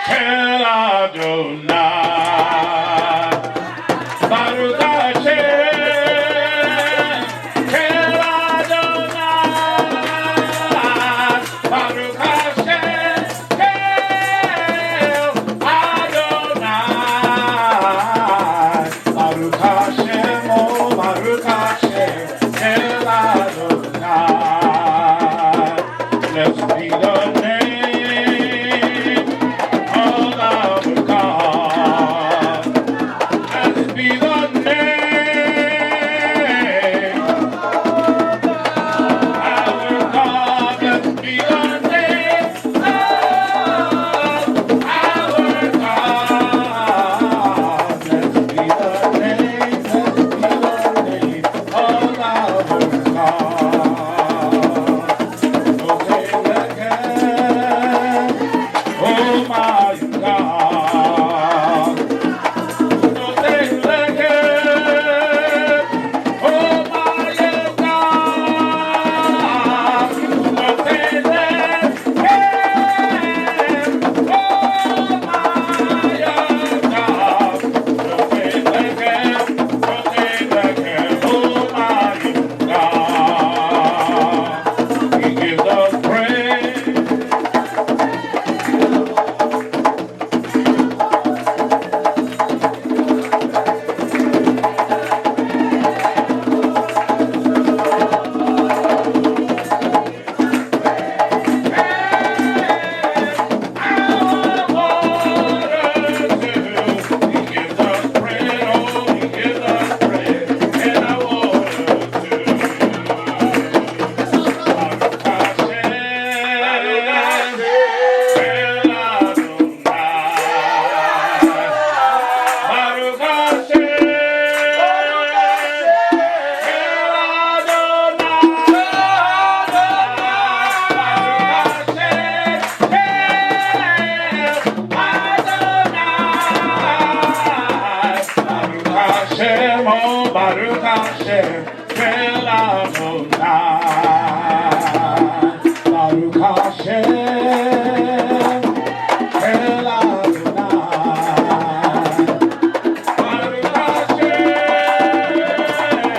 El Adonai, Baruch Hashem, El Adonai, Baruch Hashem, El Adonai, Baruch Hashem, oh Baruch Hashem, El Adonai. Blessed be the name of our God. Blessed be the name of our God. Blessed be the name of our God. Blessed be the name, blessed be the name of our God. Oh my God, no thing like it. Oh my God, no thing like it. Oh my God, no thing like it. No thing like it. Oh my God, we give the praise. Baruch Hashem, El Adonai. Baruch Hashem, El Adonai. Baruch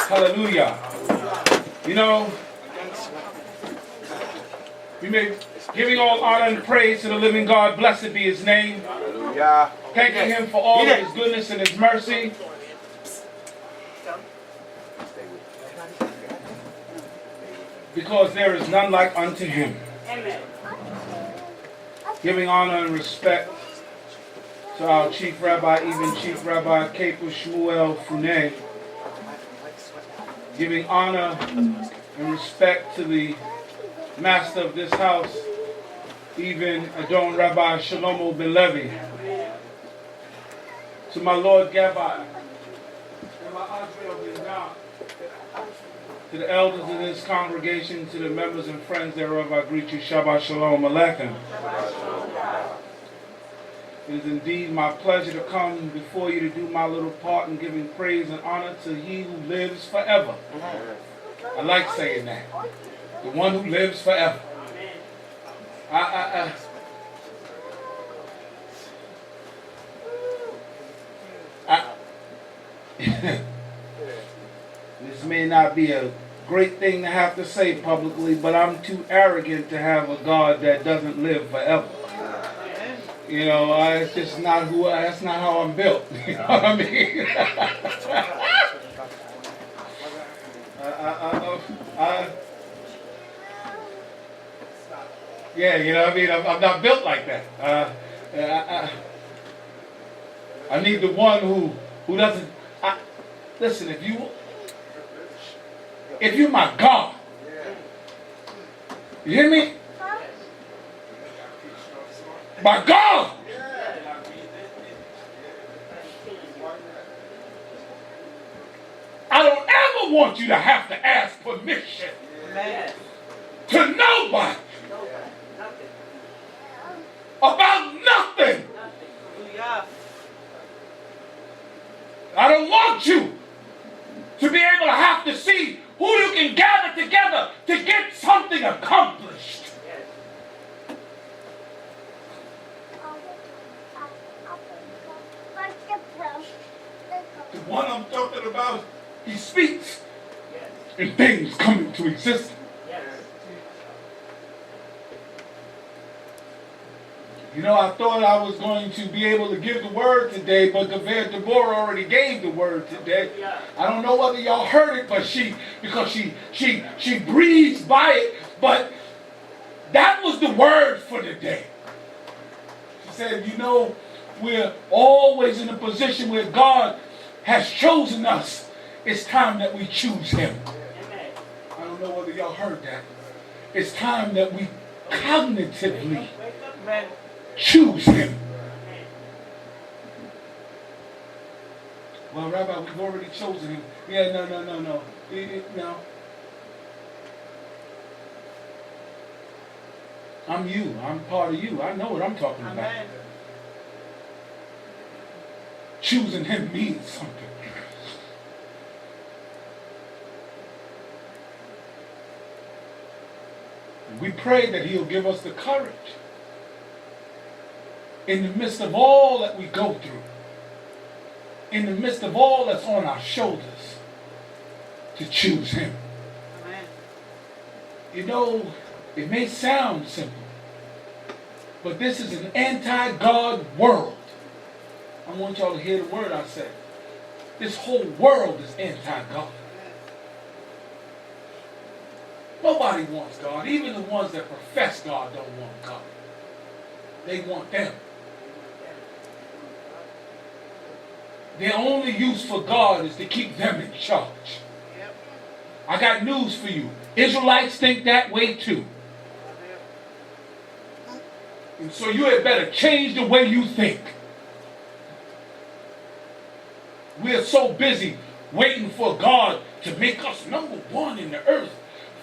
Hallelujah. You know, we make giving all honor and praise to the living God. Blessed be his name. Hallelujah. Thanking him for all of his goodness and his mercy. Because there is none like unto him. Amen. Giving honor and respect to our Chief Rabbi, even Chief Rabbi Kepa Shmuel Funeh. Giving honor and respect to the master of this house, even Adon Rabbi Shlomo Ben Levi. To my Lord Gabbai, and my Andre Bnai, to the elders of this congregation, to the members and friends thereof, I greet you, Shabbat Shalom Aleichem. It is indeed my pleasure to come before you to do my little part in giving praise and honor to He who lives forever. I like saying that. The one who lives forever. This may not be a great thing to have to say publicly, but I'm too arrogant to have a God that doesn't live forever. You know, it's just not that's not how I'm built. You know what I mean? Yeah, you know what I mean? I'm not built like that. I need the one who doesn't. Listen, if you my God, you hear me? My God! I don't ever want you to have to ask permission to nobody about nothing. I don't want you to be able to have to see who you can gather together to get something accomplished. The one I'm talking about, he speaks and things come into existence. You know, I thought I was going to be able to give the word today, but Gavir Deborah already gave the word today. I don't know whether y'all heard it, but because she breezed by it, but that was the word for the day. She said, you know, we're always in a position where God has chosen us. It's time that we choose Him. I don't know whether y'all heard that. It's time that we cognitively choose Him. Well, Rabbi, we've already chosen Him. Yeah, no. No. I'm you. I'm part of you. I know what I'm talking about. Choosing Him means something. We pray that He'll give us the courage in the midst of all that we go through, in the midst of all that's on our shoulders, to choose Him. Amen. You know, it may sound simple, but this is an anti-God world. I want y'all to hear the word I said. This whole world is anti-God. Nobody wants God. Even the ones that profess God don't want God. They want them. Their only use for God is to keep them in charge. I got news for you. Israelites think that way too. And so you had better change the way you think. We're so busy waiting for God to make us number one in the earth.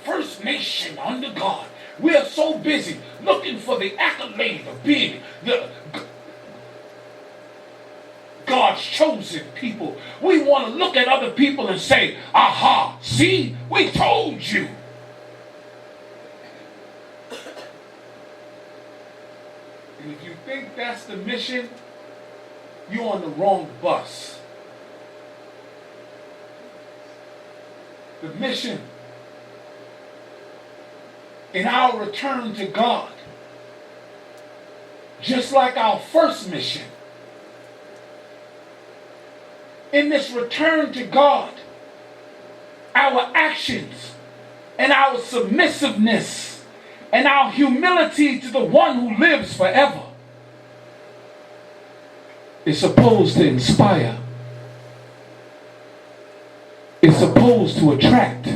First nation under God. We are so busy looking for the accolade of being God's chosen people. We want to look at other people and say, aha, see, we told you. And if you think that's the mission, you're on the wrong bus. The mission in our return to God, just like our first mission, in this return to God, our actions and our submissiveness and our humility to the one who lives forever is supposed to inspire. It's supposed to attract,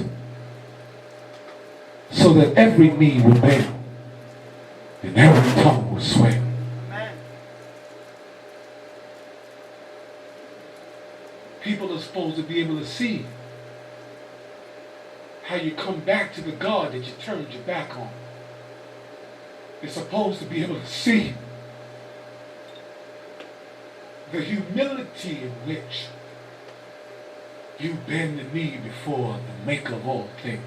so that every knee will bend and every tongue will swear. Amen. People are supposed to be able to see how you come back to the God that you turned your back on. They're supposed to be able to see the humility in which you bend the knee before the maker of all things.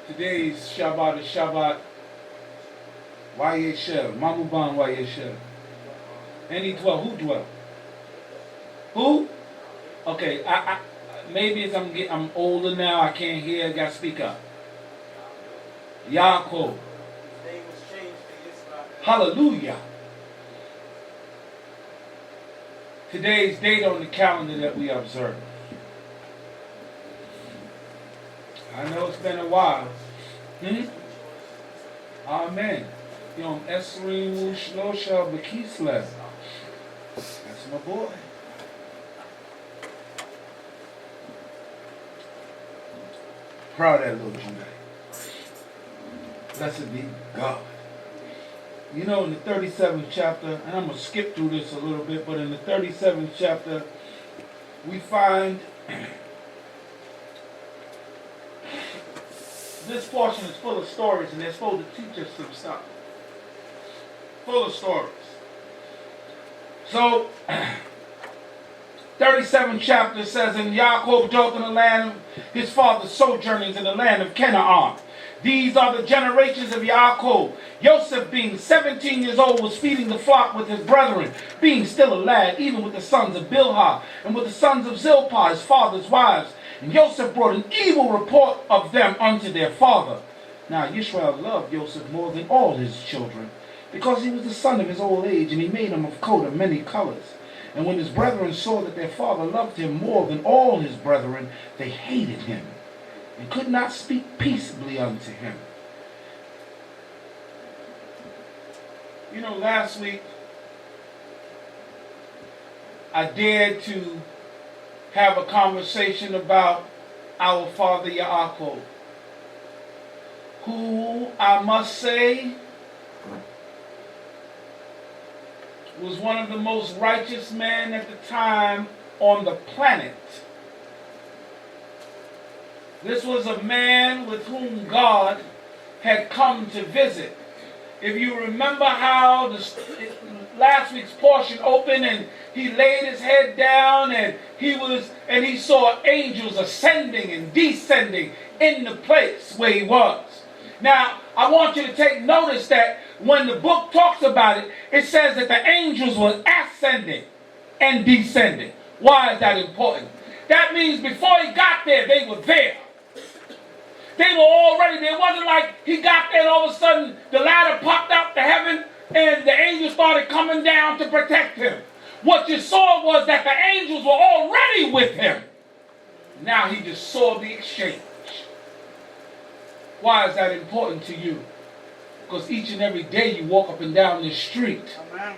Today's Shabbat is Shabbat Vayeshev. Mamuban Vayeshev. And he dwell. Who dwell? Who? Okay, maybe as I'm older now, I can't hear, I gotta speak up. Yaakov. Hallelujah. Today's date on the calendar that we observe. I know it's been a while. Amen. Yom Esrim Shlosha B'Kislev. That's my boy. Proud of that little Judah. Blessed be God. You know, in the 37th chapter, and I'm going to skip through this a little bit, but in the 37th chapter, we find this portion is full of stories, and they're supposed to teach us some stuff. Full of stories. So, 37th chapter says, and Yaakov dwelt in the land of his father's sojournings in the land of Canaan. These are the generations of Yaakov. Joseph, being 17 years old, was feeding the flock with his brethren, being still a lad, even with the sons of Bilhah, and with the sons of Zilpah, his father's wives. And Joseph brought an evil report of them unto their father. Now Yishmael loved Joseph more than all his children, because he was the son of his old age, and he made him of coat of many colors. And when his brethren saw that their father loved him more than all his brethren, they hated him, and could not speak peaceably unto him. You know, last week, I dared to have a conversation about our father Yaakov, who I must say was one of the most righteous men at the time on the planet. This was a man with whom God had come to visit. If you remember how last week's portion opened, and he laid his head down, and he saw angels ascending and descending in the place where he was. Now, I want you to take notice that when the book talks about it, it says that the angels were ascending and descending. Why is that important? That means before he got there, they were there. They were already there. It wasn't like he got there and all of a sudden the ladder popped out to heaven and the angels started coming down to protect him. What you saw was that the angels were already with him. Now he just saw the exchange. Why is that important to you? Because each and every day you walk up and down this street. Amen.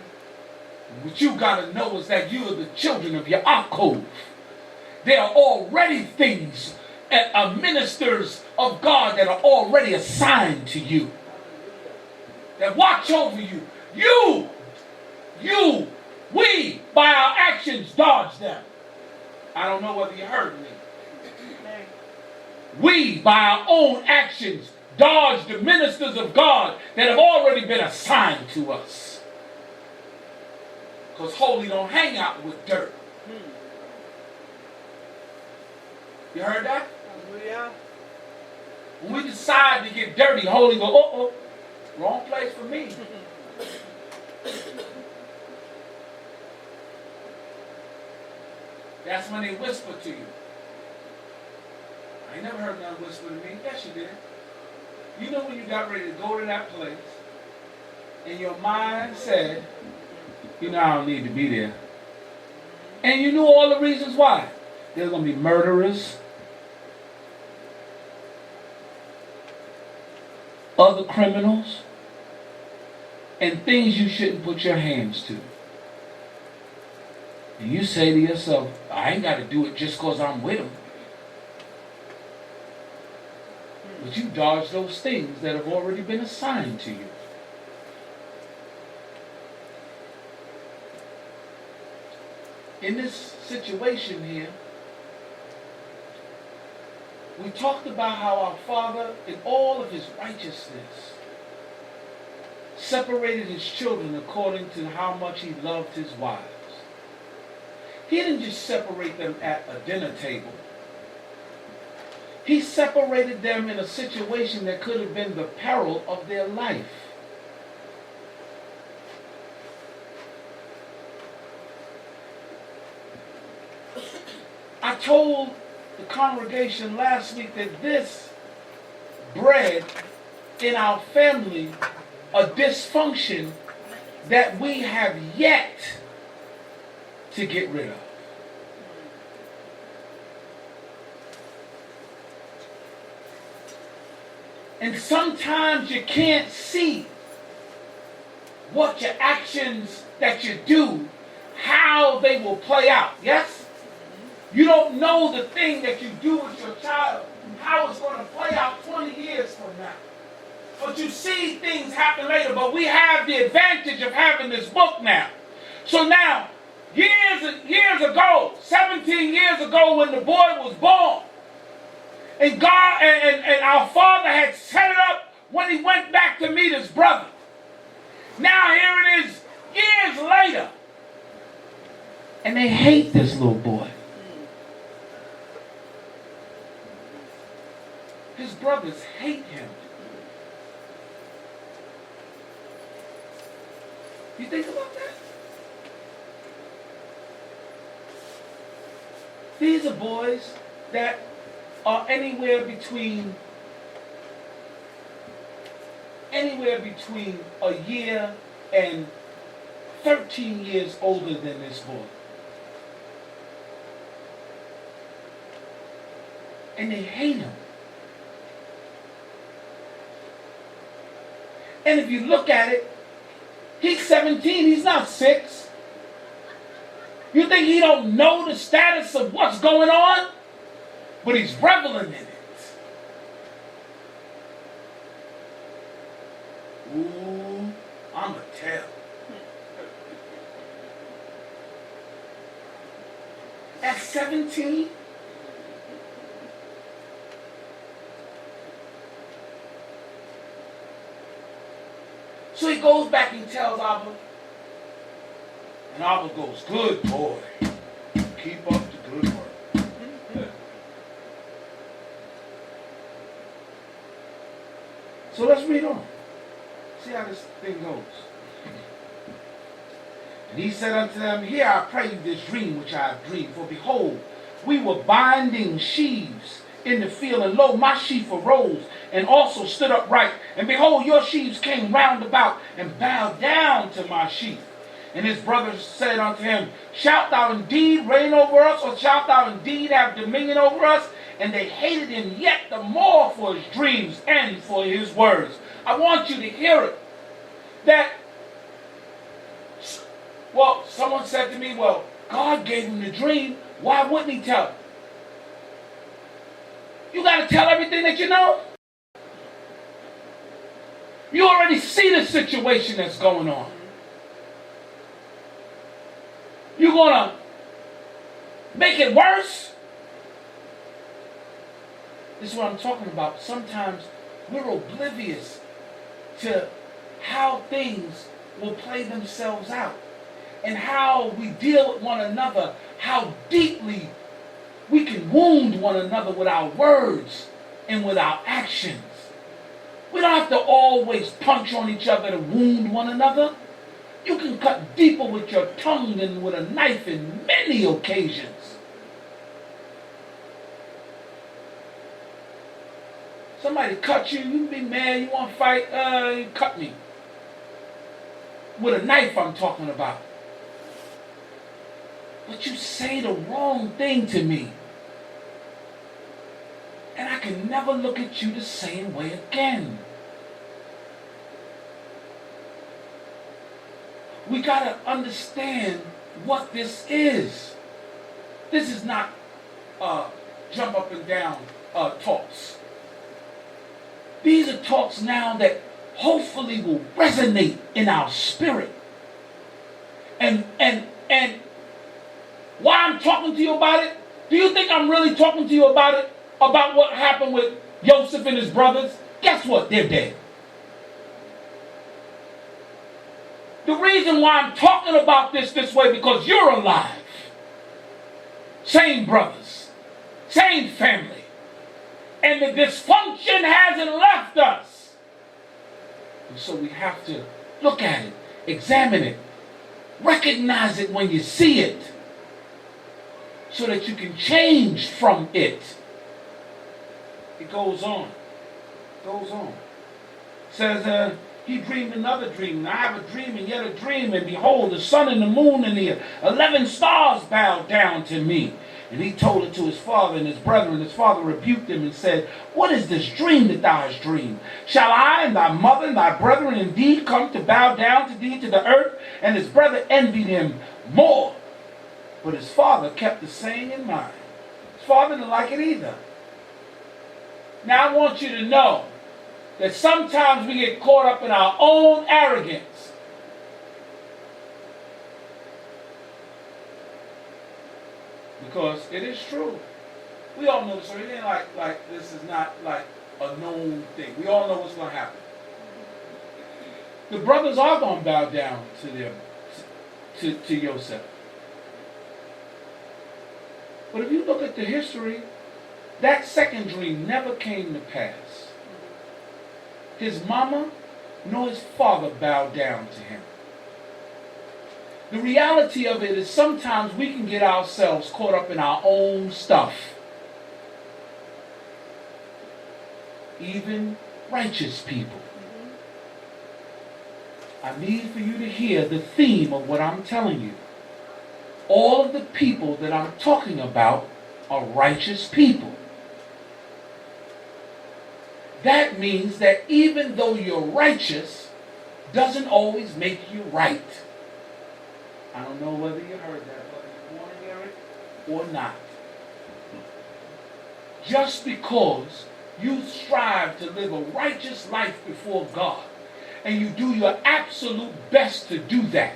What you got to know is that you are the children of Yaakov. There are already things, ministers of God that are already assigned to you. That watch over you. We, by our actions, dodge them. I don't know whether you heard me. We, by our own actions, dodge the ministers of God that have already been assigned to us. Because holy don't hang out with dirt. You heard that? Yeah. When we decide to get dirty, holy go, wrong place for me. That's when they whisper to you. I ain't never heard none whisper to me. Yes, you did. You know when you got ready to go to that place, And your mind said, you know, I don't need to be there. And you knew all the reasons why. There's going to be murderers, other criminals, and things you shouldn't put your hands to. And you say to yourself, I ain't got to do it just because I'm with them. But you dodge those things that have already been assigned to you. In this situation here, we talked about how our Father, in all of his righteousness, separated his children according to how much he loved his wives. He didn't just separate them at a dinner table. He separated them in a situation that could have been the peril of their life. I told the congregation last week that this bred in our family a dysfunction that we have yet to get rid of. And sometimes you can't see what your actions that you do, how they will play out. Yes? You don't know the thing that you do with your child, how it's going to play out 20 years from now. But you see things happen later. But we have the advantage of having this book now. So now, years ago, 17 years ago when the boy was born, and God and our Father had set it up when he went back to meet his brother. Now here it is, years later. And they hate this little boy. His brothers hate him. You think about that? These are boys that are anywhere between a year and 13 years older than this boy. And they hate him. And if you look at it, he's 17, he's not 6. You think he don't know the status of what's going on? But he's reveling in it. Ooh, I'ma tell. At 17, so he goes back and tells Abba, and Abba goes, good boy, keep up the good work. So let's read on. See how this thing goes. And he said unto them, hear, I pray you, this dream which I have dreamed. For behold, we were binding sheaves in the field, and lo, my sheaf arose, and also stood upright. And behold, your sheaves came round about, and bowed down to my sheaf. And his brothers said unto him, shalt thou indeed reign over us, or shalt thou indeed have dominion over us? And they hated him yet the more for his dreams and for his words. I want you to hear it. That, well, someone said to me, well, God gave him the dream. Why wouldn't he tell him? You got to tell everything that you know. You already see the situation that's going on. You're going to make it worse? This is what I'm talking about. Sometimes we're oblivious to how things will play themselves out and how we deal with one another, how deeply we can wound one another with our words and with our actions. We don't have to always punch on each other to wound one another. You can cut deeper with your tongue than with a knife in many occasions. Somebody cut you, you be mad, you want to fight, you cut me. with a knife I'm talking about. But you say the wrong thing to me. And I can never look at you the same way again. We got to understand what this is. This is not jump up and down talks. These are talks now that hopefully will resonate in our spirit. And why I'm talking to you about it? Do you think I'm really talking to you about it? About what happened with Joseph and his brothers? Guess what? They're dead. The reason why I'm talking about this way, because you're alive. Same brothers. Same family. And the dysfunction hasn't left us. And so we have to look at it, examine it, recognize it when you see it, so that you can change from it. It goes on. It goes on. It says, he dreamed another dream, and I have a dream and yet a dream, and behold, the sun and the moon and the 11 stars bowed down to me. And he told it to his father and his brethren. His father rebuked him and said, what is this dream that thou hast dreamed? Shall I and thy mother and thy brethren indeed come to bow down to thee to the earth? And his brother envied him more. But his father kept the saying in mind. His father didn't like it either. Now I want you to know that sometimes we get caught up in our own arrogance. Because it is true. We all know, so it ain't like this is not like a known thing. We all know what's going to happen. The brothers are going to bow down to them, to Joseph. But if you look at the history, that second dream never came to pass. His mama nor his father bowed down to him. The reality of it is sometimes we can get ourselves caught up in our own stuff. Even righteous people. I need for you to hear the theme of what I'm telling you. All of the people that I'm talking about are righteous people. That means that even though you're righteous, doesn't always make you right. I don't know whether you heard that, whether you want to hear it or not. Just because you strive to live a righteous life before God, and you do your absolute best to do that,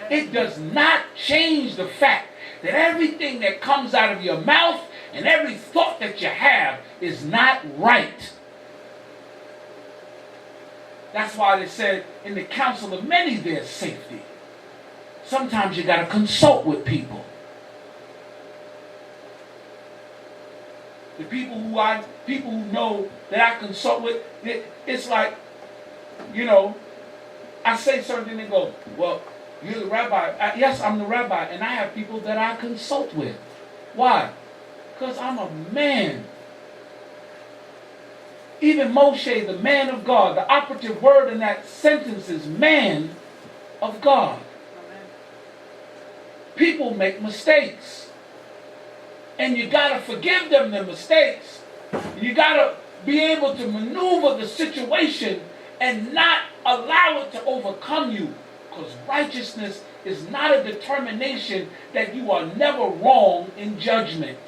it does not change the fact that everything that comes out of your mouth and every thought that you have is not right. That's why they said in the counsel of many there's safety. Sometimes you got to consult with people. The people who know that I consult with, it's like, you know, I say something and go, well, you're the rabbi. Yes, I'm the rabbi, and I have people that I consult with. Why? Because I'm a man. Even Moshe, the man of God, the operative word in that sentence is man of God. Amen. People make mistakes. And you got to forgive them the mistakes. You got to be able to maneuver the situation and not allow it to overcome you. Because righteousness is not a determination that you are never wrong in judgment.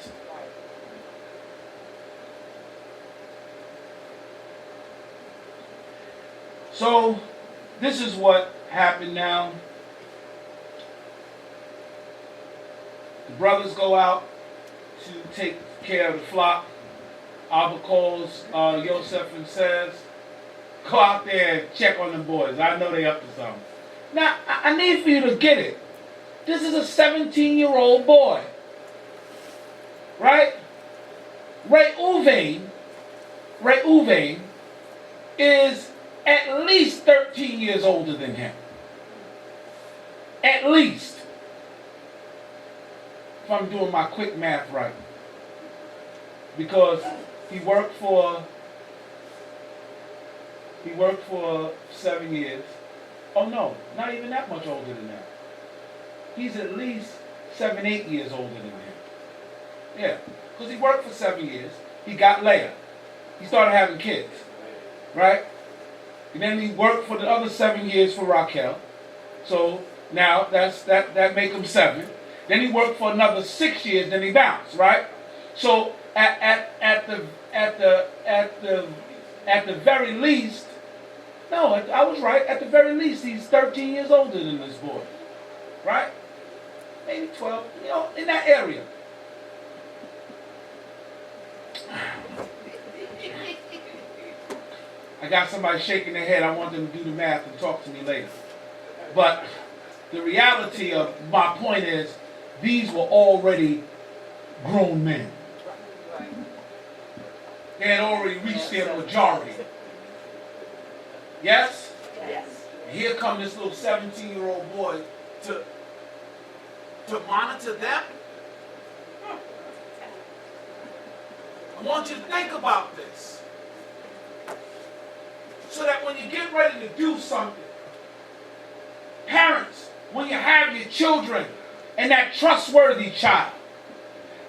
So, this is what happened now. The brothers go out to take care of the flock. Abba calls Yosef and says, go out there and check on the boys. I know they up to something. Now, I need for you to get it. This is a 17-year-old boy. Right? Reuven is at least 13 years older than him. At least. If I'm doing my quick math right. Because he worked for 7 years. Oh no, not even that much older than that. He's at least 7, 8 years older than him. Yeah, because he worked for 7 years. He got Leah. He started having kids, right? And then he worked for the other 7 years for Raquel. So now that make him 7. Then he worked for another 6 years. Then he bounced, right? So at the very least, no, I was right. At the very least, he's 13 years older than this boy, right? Maybe 12, in that area. I got somebody shaking their head. I want them to do the math and talk to me later. But the reality of my point is, these were already grown men. They had already reached their majority. Yes? Yes. Here come this little 17-year-old boy to monitor them. I want you to think about this. So that when you get ready to do something, parents, when you have your children and that trustworthy child,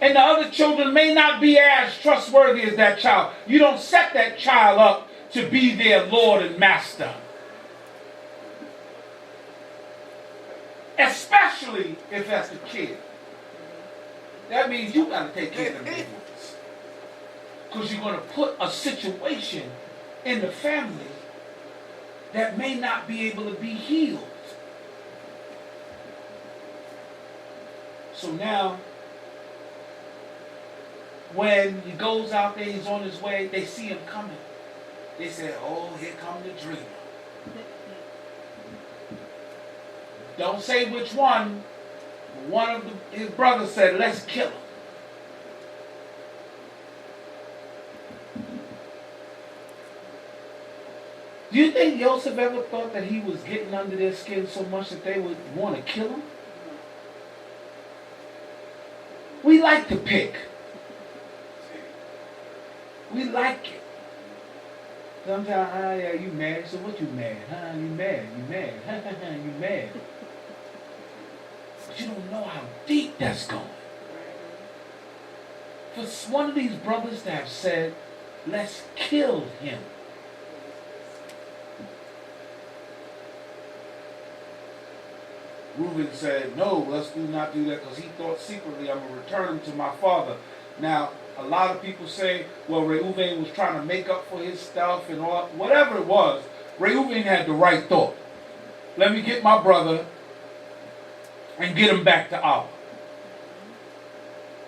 and the other children may not be as trustworthy as that child, you don't set that child up to be their Lord and Master. Especially if that's the kid. That means you got to take care of them big ones. Because you're going to put a situation in the family that may not be able to be healed. So now, when he goes out there, he's on his way, they see him coming. They say, oh, here come the dreamer. Don't say which one. One of his brothers said, let's kill him. Do you think Joseph ever thought that he was getting under their skin so much that they would want to kill him? We like to pick. We like it. Sometimes, yeah, you mad. So what you mad? You mad. You mad. You mad. But you don't know how deep that's going. For one of these brothers to have said, let's kill him. Reuben said, no, let's not do that, because he thought secretly I'm going to return him to my father. Now, a lot of people say, well, Reuben was trying to make up for his stuff and all. Whatever it was, Reuben had the right thought. Let me get my brother and get him back to Abba.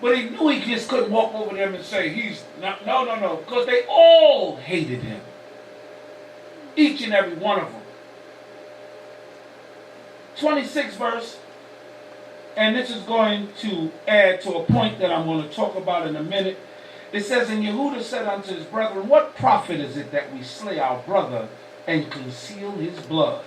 But he knew he just couldn't walk over them and say, he's not, no, because they all hated him. Each and every one of them. 26th verse, and this is going to add to a point that I'm going to talk about in a minute. It says, and Yehuda said unto his brethren, what profit is it that we slay our brother and conceal his blood?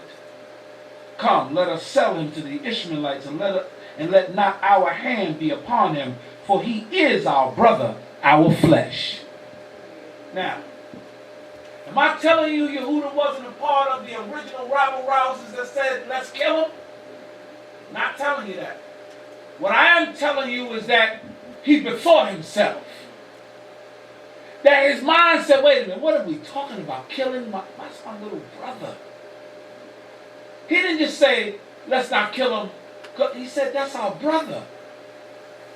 Come, let us sell him to the Ishmaelites, and let not our hand be upon him, for he is our brother, our flesh. Now, am I telling you Yehuda wasn't a part of the original rabble-rousers that said, let's kill him? Not telling you that. What I am telling you is that he bethought himself. That his mind said, wait a minute, what are we talking about? Killing that's my little brother. He didn't just say, let's not kill him. He said, that's our brother.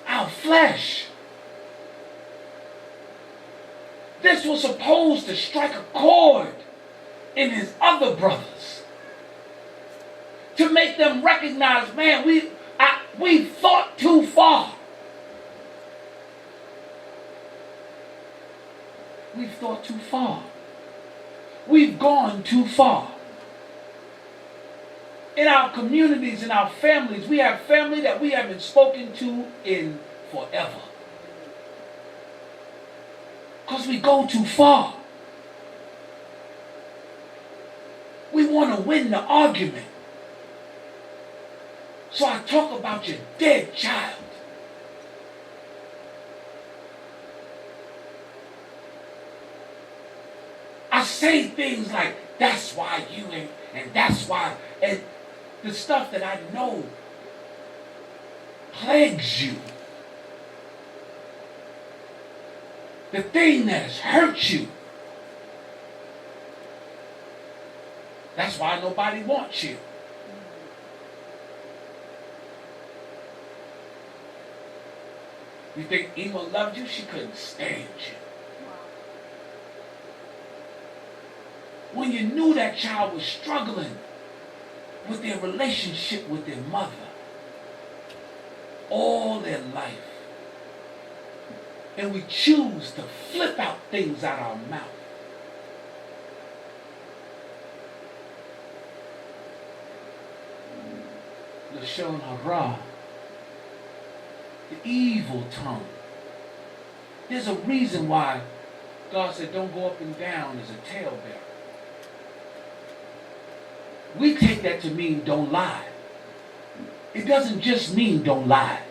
Our flesh. This was supposed to strike a chord in his other brothers. To make them recognize, man, we thought too far. We've thought too far. We've gone too far. In our communities, in our families, we have family that we haven't spoken to in forever. Because we go too far. We want to win the argument. So I talk about your dead child. I say things like, That's why you ain't, and that's why, and the stuff that I know plagues you. The thing that has hurt you. That's why nobody wants you. You think Ema loved you? She couldn't stand you. When you knew that child was struggling with their relationship with their mother all their life, and we choose to flip out things out our mouth. Lashon hara, the evil tongue. There's a reason why God said don't go up and down as a talebearer. We take that to mean don't lie. It doesn't just mean don't lie.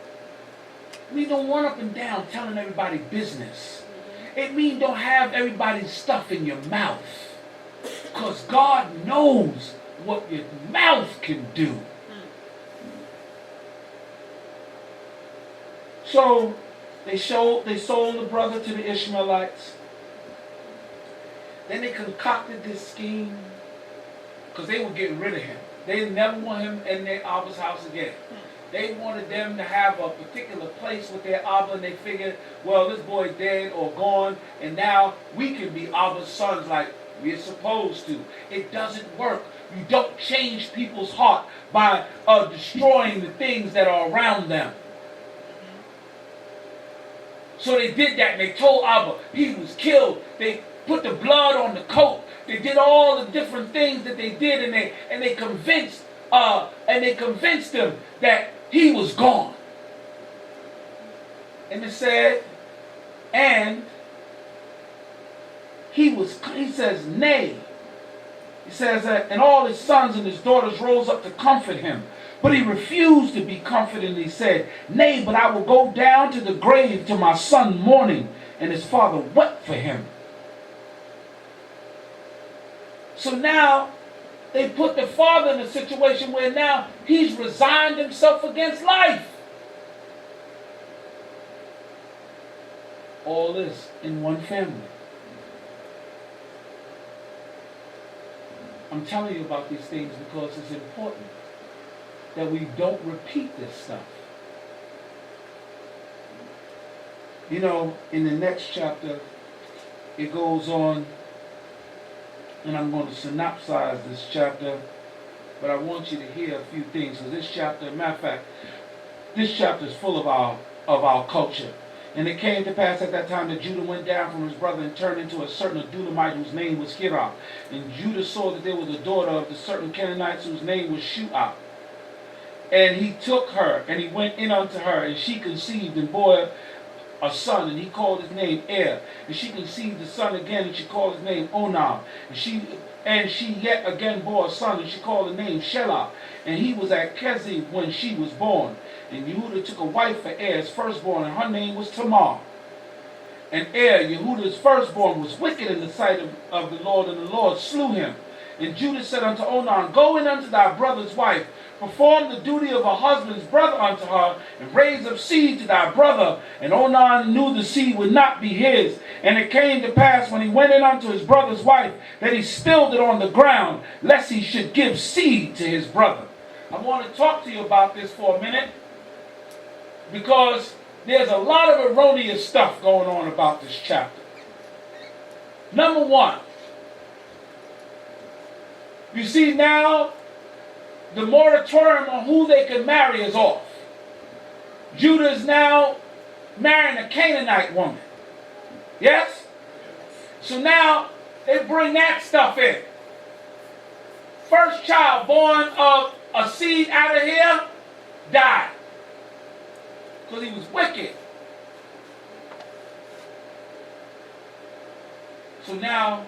It means don't run up and down telling everybody business. It means don't have everybody's stuff in your mouth. Because God knows what your mouth can do. So they sold the brother to the Ishmaelites. Then they concocted this scheme because they were getting rid of him. They didn't never want him in their Abba's house again. They wanted them to have a particular place with their Abba, and they figured, well, this boy dead or gone, and now we can be Abba's sons like we're supposed to. It doesn't work. You don't change people's heart by destroying the things that are around them. So they did that, and they told Abba he was killed. They put the blood on the coat. They did all the different things that they did, and they convinced him that he was gone. And it said, and he says, nay. He says that, and all his sons and his daughters rose up to comfort him. But he refused to be comforted, and he said, nay, but I will go down to the grave to my son mourning. And his father wept for him. So now they put the father in a situation where now he's resigned himself against life. All this in one family. I'm telling you about these things because it's important that we don't repeat this stuff. You know, in the next chapter, it goes on, and I'm going to synopsize this chapter, but I want you to hear a few things. So this chapter, matter of fact, this chapter is full of our culture. And it came to pass at that time that Judah went down from his brother and turned into a certain Adulamite whose name was Hirah. And Judah saw that there was a daughter of the certain Canaanites whose name was Shu'ah. And he took her, and he went in unto her, and she conceived and bore a son, and he called his name Er. And she conceived a son again, and she called his name Onam. And she yet again bore a son, and she called his name Shelah. And he was at Keziv when she was born. And Yehudah took a wife for Er's firstborn, and her name was Tamar. And Yehudah's firstborn, was wicked in the sight of the Lord, and the Lord slew him. And Judah said unto Onan, go in unto thy brother's wife, perform the duty of a husband's brother unto her, and raise up seed to thy brother. And Onan knew the seed would not be his. And it came to pass, when he went in unto his brother's wife, that he spilled it on the ground, lest he should give seed to his brother. I want to talk to you about this for a minute, because there's a lot of erroneous stuff going on about this chapter. Number one, you see now, the moratorium on who they can marry is off. Judah is now marrying a Canaanite woman. Yes? So now they bring that stuff in. First child born of a seed out of here died. Because he was wicked. So now,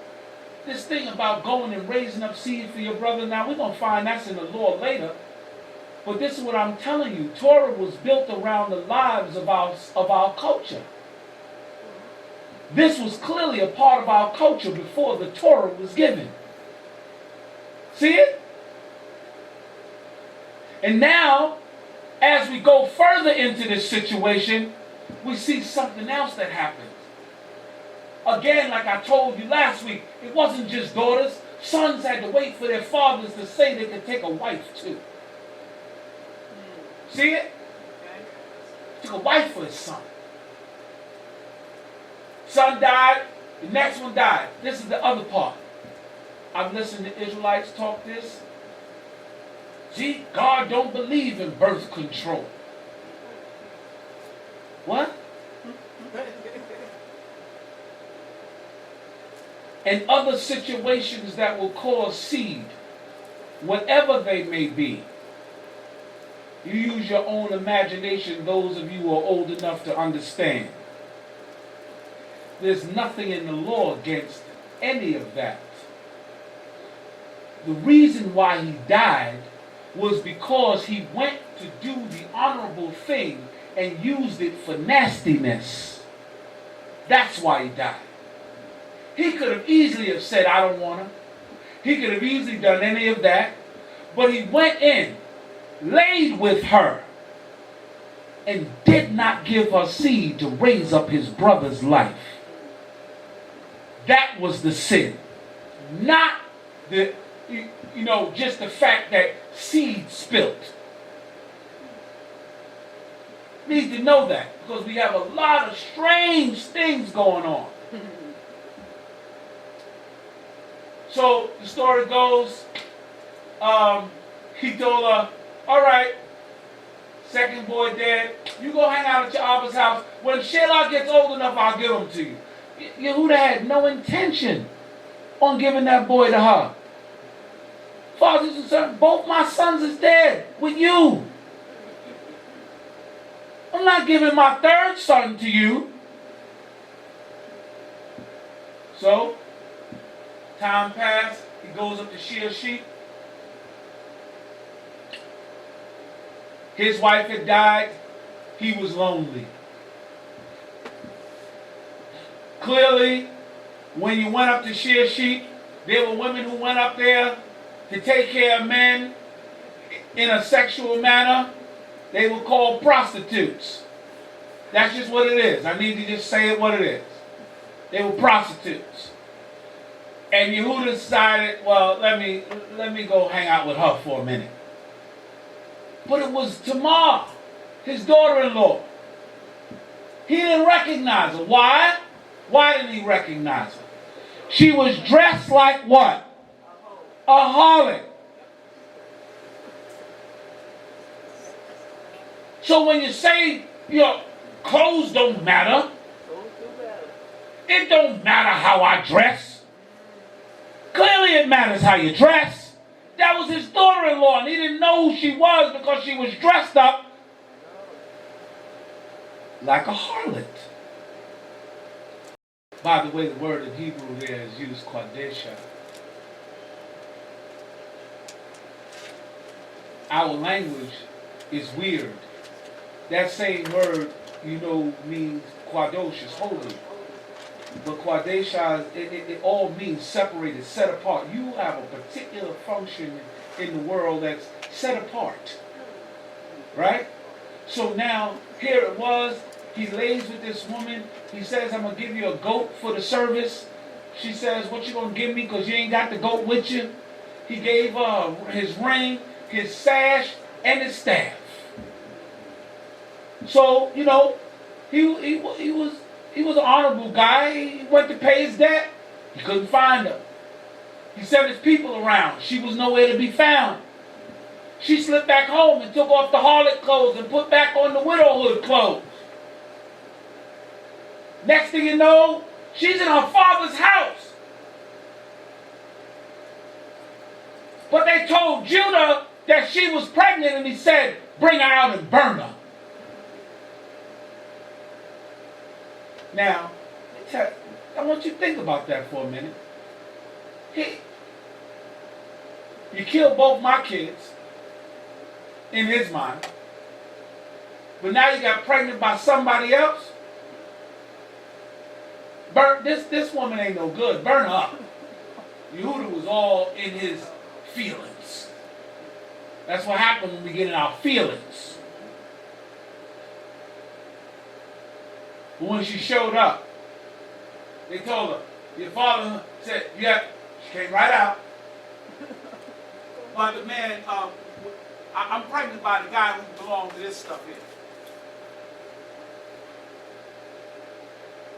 this thing about going and raising up seed for your brother, now we're going to find that's in the law later. But this is what I'm telling you. Torah was built around the lives of our culture. This was clearly a part of our culture before the Torah was given. See it? And now, as we go further into this situation, we see something else that happens. Again, like I told you last week, it wasn't just daughters. Sons had to wait for their fathers to say they could take a wife too. See it? Took a wife for his son. Son died, the next one died. This is the other part. I've listened to Israelites talk this. See, God don't believe in birth control. What? And other situations that will cause seed, whatever they may be. You use your own imagination, those of you who are old enough to understand. There's nothing in the law against any of that. The reason why he died was because he went to do the honorable thing and used it for nastiness. That's why he died. He could have easily have said, I don't want her. He could have easily done any of that. But he went in, laid with her, and did not give her seed to raise up his brother's life. That was the sin. Not the, just the fact that seed spilt. Need to know that because we have a lot of strange things going on. So the story goes, he told her, all right, second boy dead, you go hang out at your Abba's house. When Shelah gets old enough, I'll give him to you. Yehuda had no intention on giving that boy to her. Fathers and sons, both my sons is dead with you. I'm not giving my third son to you. So, time passed. He goes up to shear sheep. His wife had died. He was lonely. Clearly, when you went up to shear sheep, there were women who went up there to take care of men in a sexual manner. They were called prostitutes. That's just what it is. I need to just say it what it is. They were prostitutes. And Yehuda decided, well, let me go hang out with her for a minute. But it was Tamar, his daughter-in-law. He didn't recognize her. Why? Why didn't he recognize her? She was dressed like what? A harlot. So when you say your clothes don't matter, it don't matter how I dress. Clearly it matters how you dress. That was his daughter-in-law, and he didn't know who she was because she was dressed up like a harlot. By the way, the word in Hebrew there is used Quadesha. Our language is weird. That same word, means Quadosh, is holy. But Quadesha, it all means separated, set apart. You have a particular function in the world that's set apart. Right? So now, here it was. He lays with this woman. He says, I'm going to give you a goat for the service. She says, what you going to give me because you ain't got the goat with you? He gave her his ring, his sash, and his staff. So, he was an honorable guy. He went to pay his debt. He couldn't find her. He sent his people around. She was nowhere to be found. She slipped back home and took off the harlot clothes and put back on the widowhood clothes. Next thing you know, she's in her father's house. But they told Judah that she was pregnant, and he said, bring her out and burn her. Now, I want you to think about that for a minute. You killed both my kids, in his mind, but now you got pregnant by somebody else? This woman ain't no good. Burn her up. Yehuda was all in his feelings. That's what happens when we get in our feelings. But when she showed up, they told her, your father said, yeah, she came right out. But the man, I'm pregnant by the guy who belongs to this stuff here.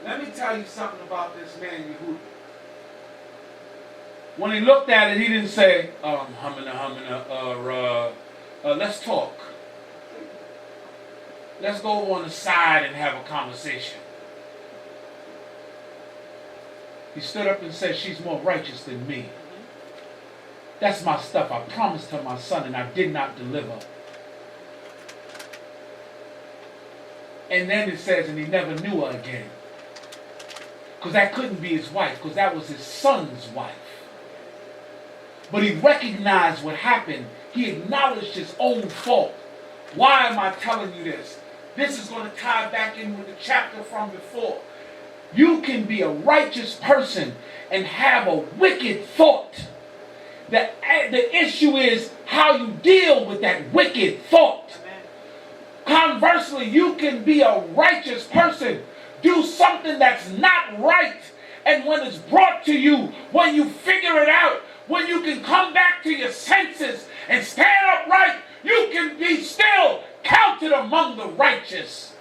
Let me tell you something about this man, Yehuda. When he looked at it, he didn't say, let's talk. Let's go over on the side and have a conversation. He stood up and said, she's more righteous than me. That's my stuff. I promised her my son and I did not deliver. And then it says, and he never knew her again. Because that couldn't be his wife, because that was his son's wife. But he recognized what happened. He acknowledged his own fault. Why am I telling you this? This is going to tie back in with the chapter from before. You can be a righteous person and have a wicked thought. The issue is how you deal with that wicked thought. Conversely, you can be a righteous person, do something that's not right, and when it's brought to you, when you figure it out, when you can come back to your senses and stand upright, you can be still counted among the righteous.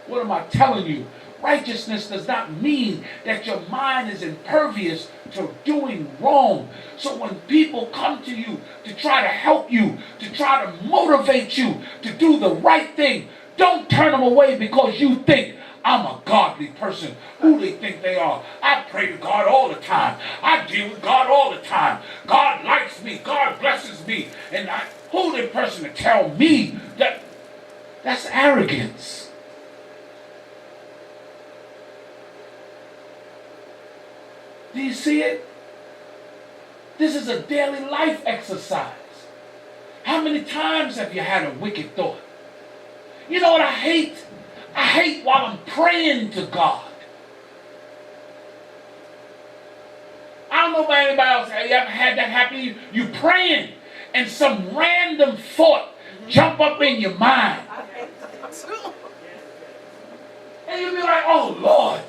What am I telling you? Righteousness does not mean that your mind is impervious to doing wrong. So when people come to you to try to help you, to try to motivate you to do the right thing, don't turn them away because you think, I'm a godly person. Who they think they are? I pray to God all the time. I deal with God all the time. God likes me. God blesses me. And who the person to tell me that? That's arrogance. Do you see it? This is a daily life exercise. How many times have you had a wicked thought? You know what I hate? I hate while I'm praying to God. I don't know about anybody else. Have you ever had that happen? You praying and some random thought jump up in your mind. And you'll be like, oh Lord.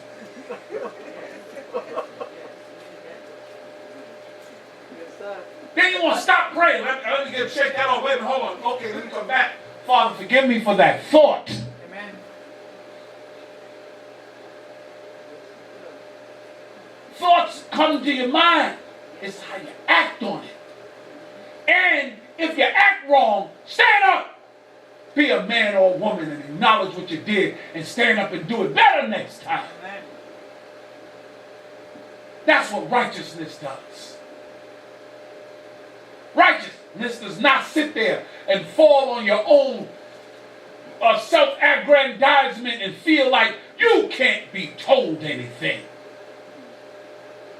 Then you want to stop praying. Let me shake that off. Wait a minute, hold on. Okay, let me come back. Father, forgive me for that thought. Amen. Thoughts come to your mind. It's how you act on it. And if you act wrong, stand up. Be a man or a woman and acknowledge what you did and stand up and do it better next time. Amen. That's what righteousness does. Righteousness does not sit there and fall on your own self-aggrandizement and feel like you can't be told anything.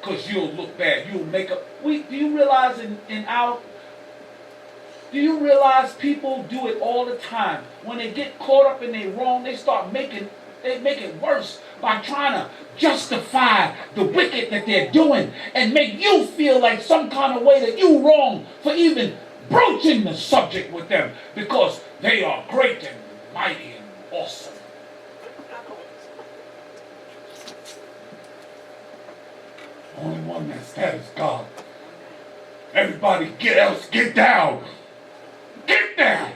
Because you'll look bad. You'll make up. Do you realize do you realize people do it all the time? When they get caught up in their wrong, they make it worse by trying to justify the wicked that they're doing and make you feel like some kind of way that you're wrong for even broaching the subject with them because they are great and mighty and awesome. Only one that's that is God. Everybody get down. Get down.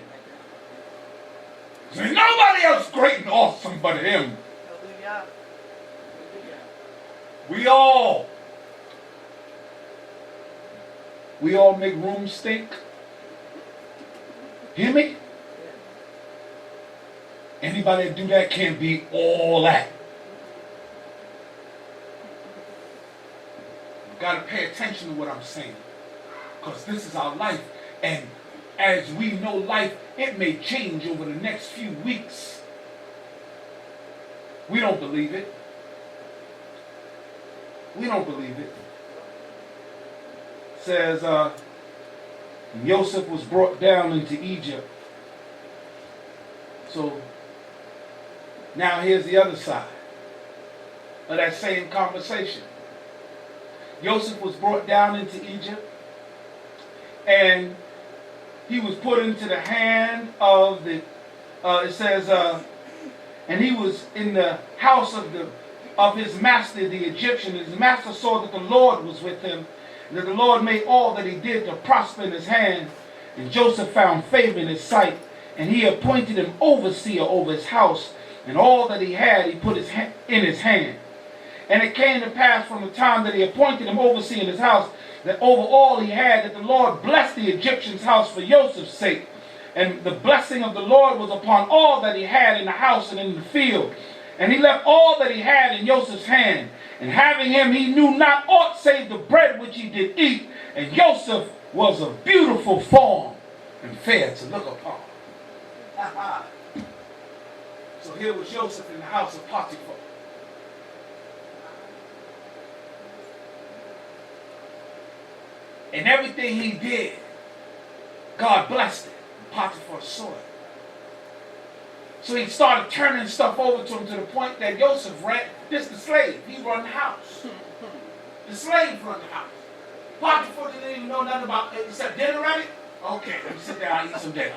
There's nobody else great and awesome but him. We all make rooms stink. Hear me? Anybody that do that can't be all that. You've got to pay attention to what I'm saying. Because this is our life. And as we know life, it may change over the next few weeks. We don't believe it. We don't believe it. It says, Joseph was brought down into Egypt. So, now here's the other side of that same conversation. Joseph was brought down into Egypt. And he was put into the hand of the, it says, and he was in the house of his master, the Egyptian. His master saw that the Lord was with him, and that the Lord made all that he did to prosper in his hand. And Joseph found favor in his sight, and he appointed him overseer over his house, and all that he had he put in his hand. And it came to pass from the time that he appointed him overseer in his house, that over all he had, that the Lord blessed the Egyptian's house for Joseph's sake. And the blessing of the Lord was upon all that he had in the house and in the field. And he left all that he had in Joseph's hand. And having him, he knew not aught save the bread which he did eat. And Joseph was of beautiful form and fair to look upon. So here was Joseph in the house of Potiphar. And everything he did, God blessed it. Potiphar saw it. So he started turning stuff over to him to the point that Joseph ran, this the slave, he run the house. The slave run the house. Potiphar didn't even know nothing about it. He said, dinner ready? Okay, let me sit down and eat some dinner.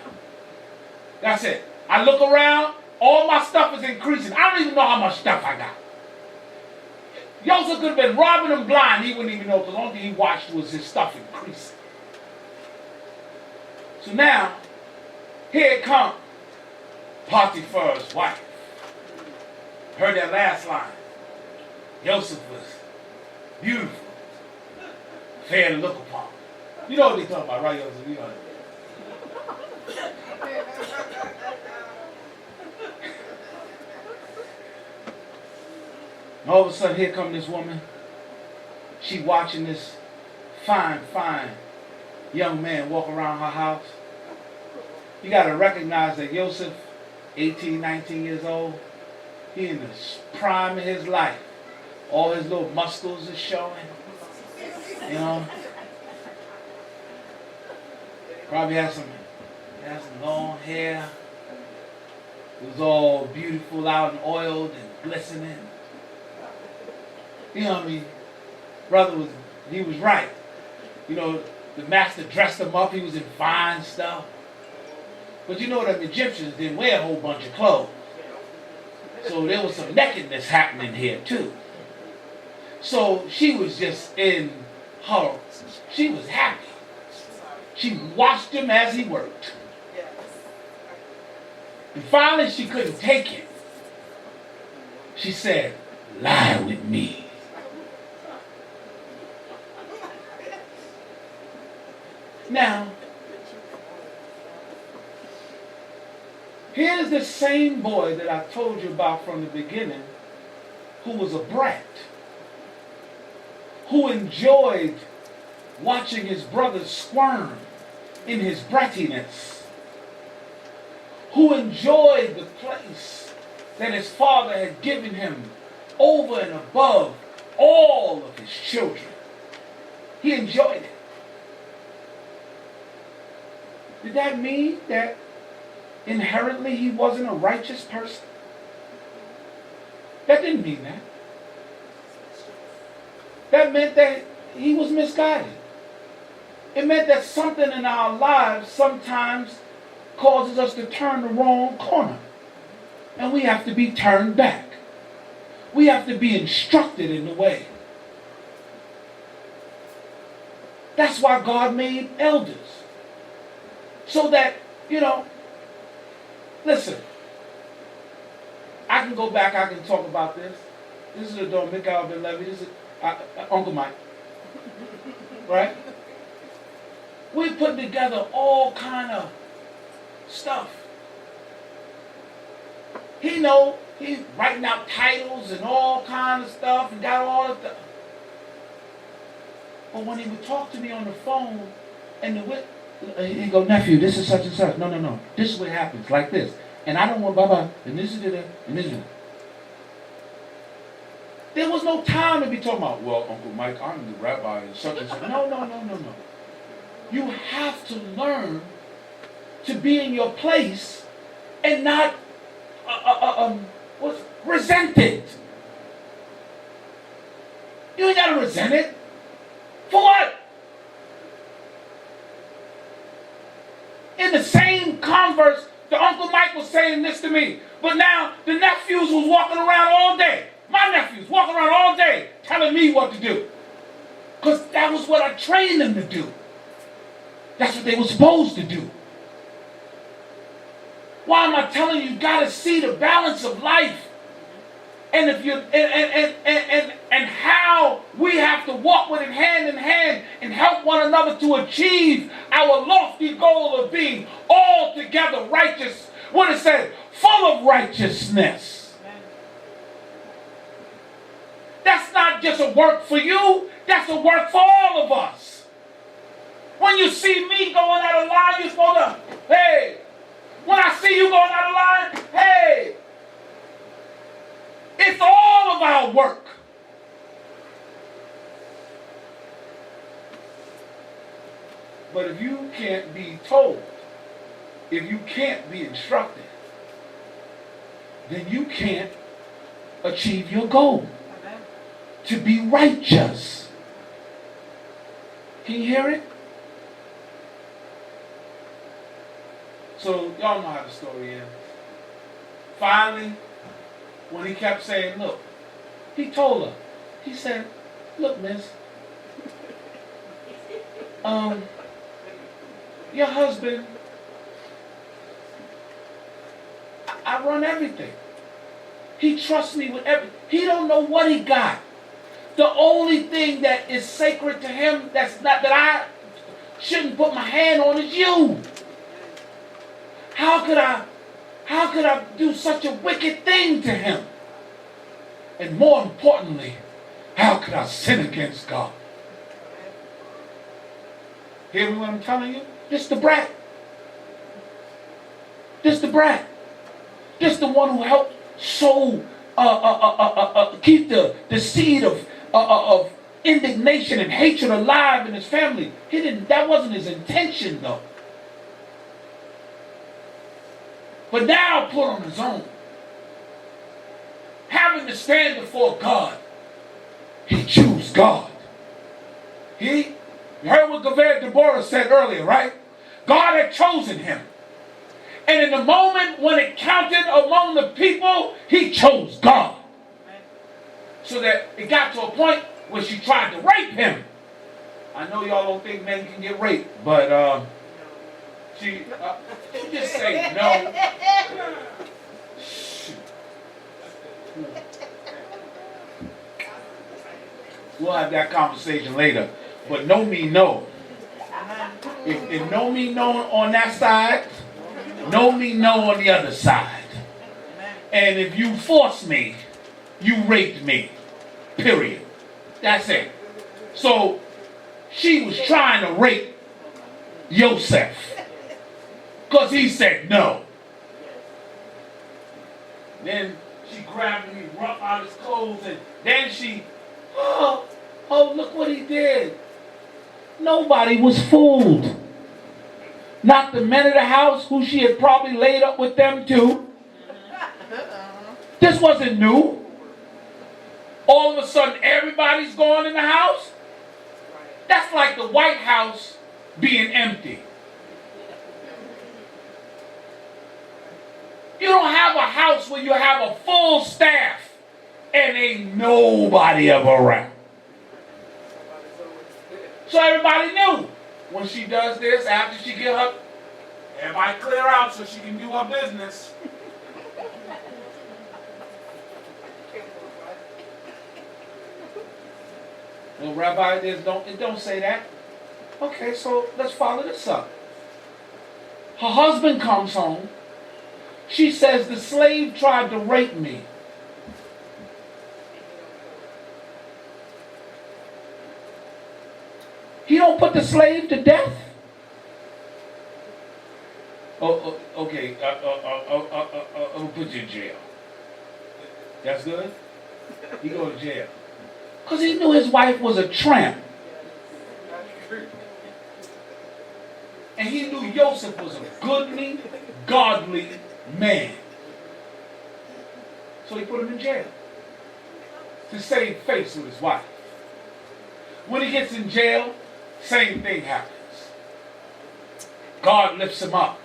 That's it. I look around, all my stuff is increasing. I don't even know how much stuff I got. Joseph could have been robbing him blind. He wouldn't even know, because the only thing he watched was his stuff increasing. So now, here comes Potiphar's wife. Heard that last line. Joseph was beautiful, fair to look upon. You know what they're talking about, right, Joseph? You know that. And all of a sudden, here comes this woman. She watching this fine young man walk around her house. You got to recognize that Joseph, 18, 19 years old, he in the prime of his life. All his little muscles is showing. You know? Probably had some long hair. It was all beautiful out and oiled and glistening. You know what I mean? Brother he was right. You know, the master dressed him up. He was in fine stuff. But you know that the Egyptians didn't wear a whole bunch of clothes. So there was some nakedness happening here too. So she was just in her, she was happy. She watched him as he worked. And finally she couldn't take it. She said, lie with me. Now, here's the same boy that I told you about from the beginning, who was a brat, who enjoyed watching his brothers squirm in his brattiness, who enjoyed the place that his father had given him over and above all of his children. He enjoyed it. Did that mean that inherently he wasn't a righteous person? That didn't mean that. That meant that he was misguided. It meant that something in our lives sometimes causes us to turn the wrong corner. And we have to be turned back. We have to be instructed in the way. That's why God made elders. So that, you know, listen, I can go back, I can talk about this. This is the Don Mikhail Ben Levi, this is Uncle Mike. Right? We put together all kind of stuff. He writing out titles and all kind of stuff and got all of stuff. But when he would talk to me on the phone and he'd go, nephew, this is such and such. No. This is what happens, like this. And I don't want blah, and this is it, and this is it. There was no time to be talking about, well, Uncle Mike, I'm the rabbi and such and such. No. You have to learn to be in your place and not resent it. You ain't got to resent it. For what? in the same converse, the Uncle Mike was saying this to me. But now the nephews was walking around all day. My nephews walking around all day telling me what to do. Because that was what I trained them to do. That's what they were supposed to do. Why am I telling you? You got to see the balance of life. And if you and how we have to walk with it hand in hand and help one another to achieve our lofty goal of being altogether righteous. What it said, full of righteousness. That's not just a work for you, that's a work for all of us. When you see me going out of line, you're supposed to, hey. When I see you going out of line, hey. It's all of our work. But if you can't be told, if you can't be instructed, then you can't achieve your goal. Amen. To be righteous. Can you hear it? So y'all know how the story ends. Finally, when he kept saying, look, he told her, he said, look, miss, your husband, I run everything. He trusts me with everything. He don't know what he got. The only thing that is sacred to him that's not that I shouldn't put my hand on is you. How could I do such a wicked thing to him? And more importantly, how could I sin against God? Hear me what I'm telling you? This the brat. This the brat. This the one who helped sow, keep the seed of indignation and hatred alive in his family. That wasn't his intention though. But now put on his own. Having to stand before God, he chose God. You heard what Deborah said earlier, right? God had chosen him. And in the moment when it counted among the people, he chose God. So that it got to a point where she tried to rape him. I know y'all don't think men can get raped, but you just say no. Shoot. We'll have that conversation later. But no mean no. If no mean no on that side, no mean no on the other side. And if you force me, you raped me. Period. That's it. So she was trying to rape Yosef. Because he said no. Then she grabbed him, he roughed out his clothes, and then she, oh, look what he did. Nobody was fooled. Not the men of the house, who she had probably laid up with them too. This wasn't new. All of a sudden, everybody's gone in the house. That's like the White House being empty. You don't have a house where you have a full staff and ain't nobody ever around. So everybody knew when she does this, after she get her, everybody clear out so she can do her business. Well, Rabbi, it don't say that. Okay, so let's follow this up. Her husband comes home. She says, the slave tried to rape me. He don't put the slave to death? Okay. I'll put you in jail. That's good? He go to jail. Because he knew his wife was a tramp. And he knew Joseph was a goodly, godly man. So he put him in jail to save face with his wife. When he gets in jail, same thing happens. God lifts him up.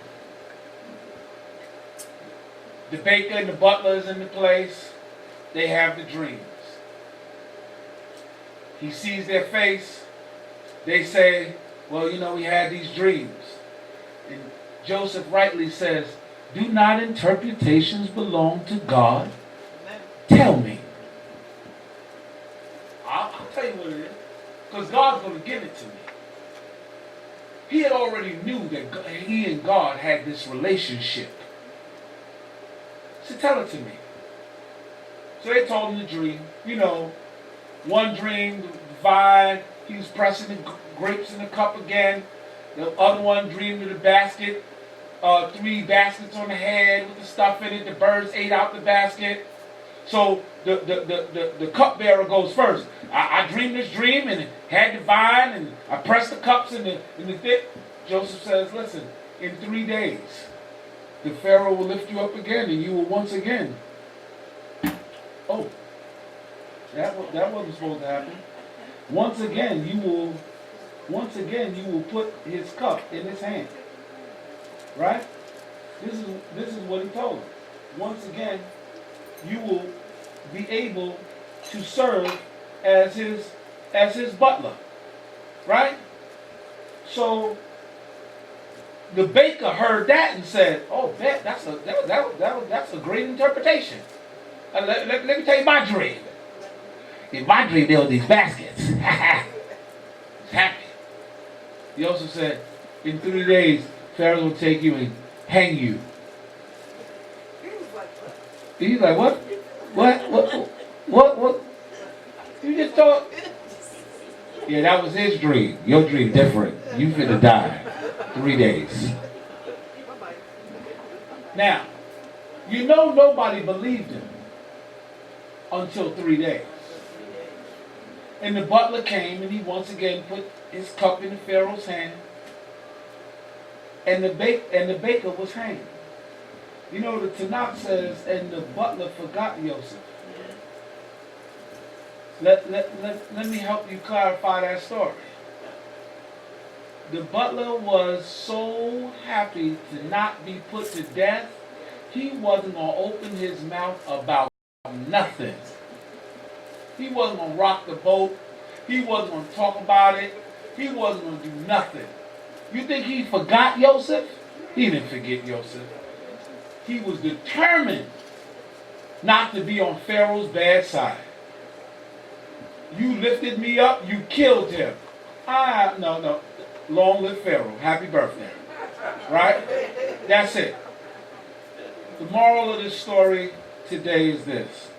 The baker and the butler is in the place. They have the dreams. He sees their face. They say, well, we had these dreams. And Joseph rightly says, do not interpretations belong to God? Amen. Tell me. I'll tell you what it is. Because God's going to give it to me. He had already knew that he and God had this relationship. So tell it to me. So they told him the dream. One dream, the vine, he was pressing the grapes in the cup again. The other one dreamed of the basket, 3 baskets on the head with the stuff in it. The birds ate out the basket. So the cupbearer goes first. I dreamed this dream and had the vine and I pressed the cups in the thick. Joseph says, listen, in 3 days, the Pharaoh will lift you up again and you will once again. Oh, that wasn't supposed to happen. Once again, you will put his cup in his hand. Right? This is what he told him. Once again, you will be able to serve as his butler. Right? So the baker heard that and said, "Oh, Beth, that's a great interpretation. Let me tell you my dream. In my dream, there were these baskets. It's happy." He also said, "In 3 days, Pharaoh will take you and hang you." He's like, "What? What? You just thought?" Yeah, that was his dream. Your dream different. You finna die. 3 days. Now, nobody believed him until 3 days. And the butler came and he once again put his cup in the Pharaoh's hand. And the baker was hanged. The Tanakh says, and the butler forgot Joseph. Let me help you clarify that story. The butler was so happy to not be put to death, he wasn't going to open his mouth about nothing. He wasn't going to rock the boat. He wasn't going to talk about it. He wasn't going to do nothing. You think he forgot Joseph? He didn't forget Joseph. He was determined not to be on Pharaoh's bad side. You lifted me up, you killed him. No. Long live Pharaoh. Happy birthday. Right? That's it. The moral of this story today is this.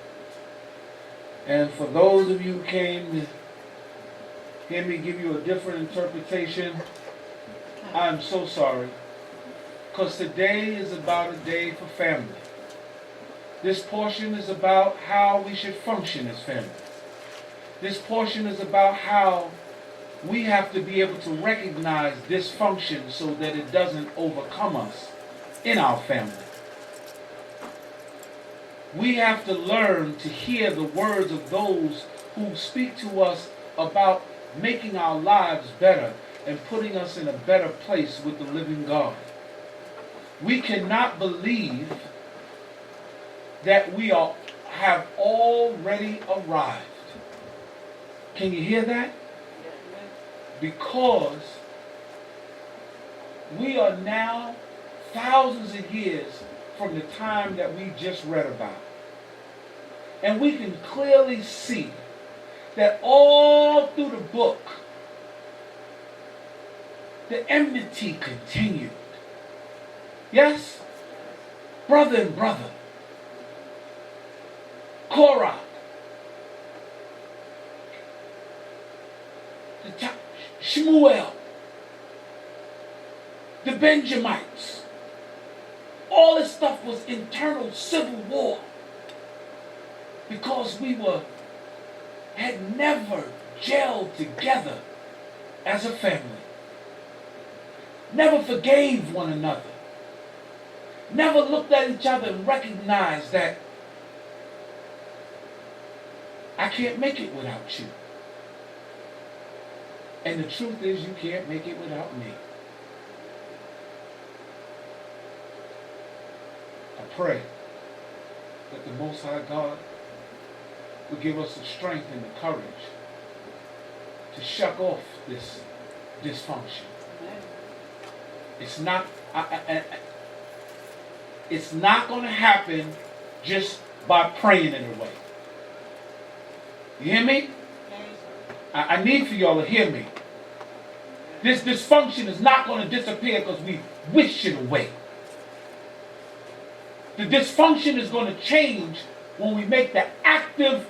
And for those of you who came to hear me give you a different interpretation, I'm so sorry. Because today is about a day for family. This portion is about how we should function as family. This portion is about how we have to be able to recognize dysfunction so that it doesn't overcome us in our family. We have to learn to hear the words of those who speak to us about making our lives better and putting us in a better place with the living God. We cannot believe that we have already arrived. Can you hear that? Because we are now thousands of years from the time that we just read about. And we can clearly see that all through the book, the enmity continued. Yes? Brother and brother. Korah. Shmuel. The Benjamites. All this stuff was internal civil war. Because we had never gelled together as a family. Never forgave one another. Never looked at each other and recognized that I can't make it without you. And the truth is, you can't make it without me. pray that the Most High God will give us the strength and the courage to shuck off this dysfunction. It's not it's not going to happen just by praying it away. You hear me? I need for y'all to hear me. This dysfunction is not going to disappear because we wish it away. The dysfunction is going to change when we make the active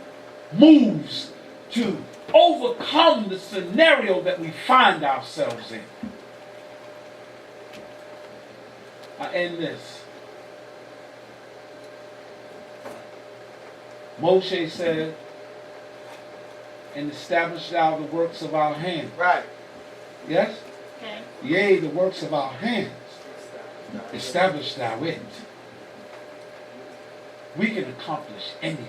moves to overcome the scenario that we find ourselves in. I end this. Moshe said, and establish thou the works of our hands. Right. Yes? Okay. Yea, the works of our hands. Establish thou it. We can accomplish anything.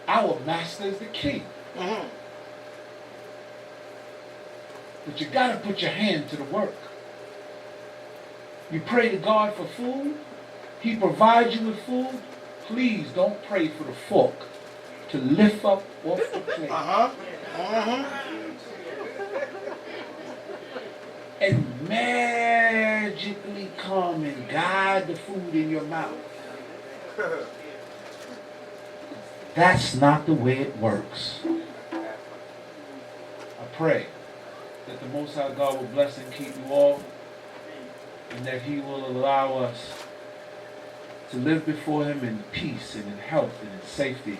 Our master is the king. Mm-hmm. But you got to put your hand to the work. You pray to God for food. He provides you with food. Please don't pray for the fork to lift up off the plate. And magically come and guide the food in your mouth. That's not the way it works. I pray that the Most High God will bless and keep you all, and that He will allow us to live before Him in peace and in health and in safety,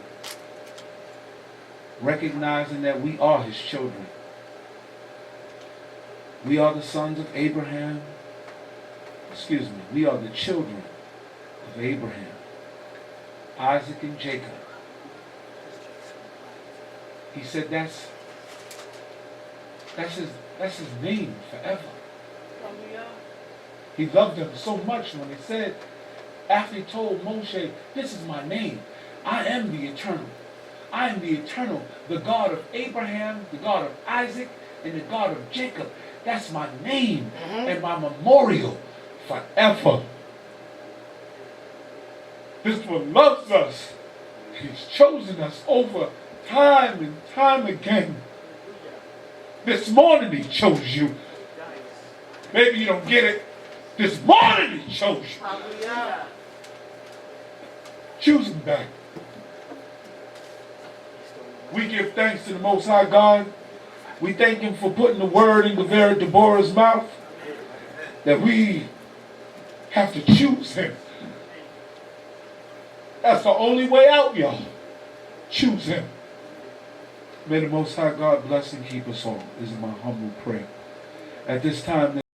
recognizing that we are His children. We are the sons of Abraham. We are the children of Abraham, Isaac, and Jacob. He said that's his name forever. He loved them so much when he said, after he told Moshe, this is my name. I am the eternal. I am the eternal, the God of Abraham, the God of Isaac, and the God of Jacob. That's my name and my memorial forever. This one loves us. He's chosen us over time and time again. This morning He chose you. Maybe you don't get it. This morning He chose you. Choose Him back. We give thanks to the Most High God. We thank Him for putting the word in Gevera Deborah's mouth, that we have to choose Him. That's the only way out, y'all. Choose Him. May the Most High God bless and keep us all. This is my humble prayer. At this time,